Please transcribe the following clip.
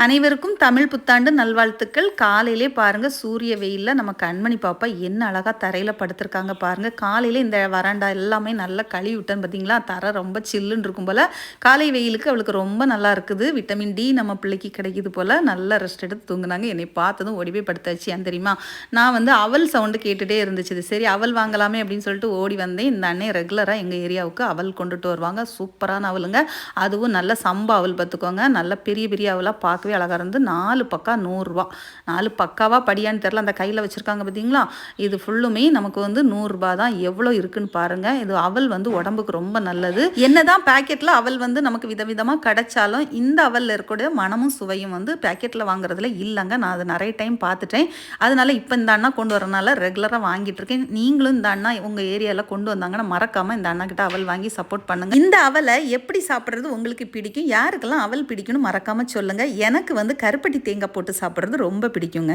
அனைவருக்கும் தமிழ் புத்தாண்டு நல்வாழ்த்துக்கள். காலையிலே பாருங்க சூரிய வெயில்ல நம்ம கண்மணி பாப்பா என்ன அழகா தரையில படுத்திருக்காங்க பாருங்க. காலையில இந்த வராண்டா எல்லாமே நல்லா கழுவி விட்டேன் பார்த்தீங்களா? தரை ரொம்ப சில்லுன்னு இருக்கும் போல. காலை வெயிலுக்கு அவளுக்கு ரொம்ப நல்லா இருக்குது. விட்டமின் டி நம்ம பிள்ளைக்கு கிடைக்குது போல. நல்லா ரெஸ்ட் எடுத்து தூங்குனாங்க. என்னை பார்த்ததும் ஓடி போய் படுத்தாச்சு. ஏன் தெரியுமா? நான் வந்து அவல் சவுண்டு கேட்டுட்டே இருந்துச்சு. சரி அவல் வாங்கலாமே அப்படின்னு சொல்லிட்டு ஓடி வந்தேன். இந்த அண்ணன் ரெகுலராக எங்கள் ஏரியாவுக்கு அவல் கொண்டுட்டு வருவாங்க. சூப்பரான அவலுங்க. அதுவும் நல்ல சம்பா அவல் பார்த்துக்கோங்க. நல்ல பெரிய பெரிய அவலாக பார்க்கவே அழகாக இருந்து 4 பக்கா 100 ரூபா. 4 பக்காவா படியான்னு தெரில. அந்த கையில் வச்சுருக்காங்க பார்த்தீங்களா? இது ஃபுல்லுமே நமக்கு வந்து 100 ரூபா தான். எவ்வளோ இருக்குன்னு பாருங்கள். இது அவல் வந்து உடம்புக்கு ரொம்ப நல்லது. என்னதான் பேக்கெட்டில் அவல் வந்து நமக்கு விதவிதமாக கிடைச்சாலும் இந்த அவலில் இருக்கக்கூடிய மனமும் சுவையும் வந்து பேக்கெட்டில் வாங்குறதுல இல்லைங்க. நான் அது நிறைய டைம் பார்த்துட்டேன். அதனால இப்போ இந்த அண்ணா கொண்டு வரனால ரெகுலராக வாங்கிட்டு இருக்கேன். நீங்களும் இந்த அண்ணா உங்கள் ஏரியாவில் கொண்டு வந்தாங்கன்னா மறக்காமல் இந்த அண்ணா கிட்ட அவல் வாங்கி சப்போர்ட் பண்ணுங்கள். இந்த அவலை எப்படி சாப்பிட்றது உங்களுக்கு பிடிக்கும்? யாருக்கெல்லாம் அவல் பிடிக்கும்னு மறக்காமல் சொல்லுங்கள். எனக்கு வந்து கருப்பட்டி தேங்காய் போட்டு சாப்பிட்றது ரொம்ப பிடிக்குங்க.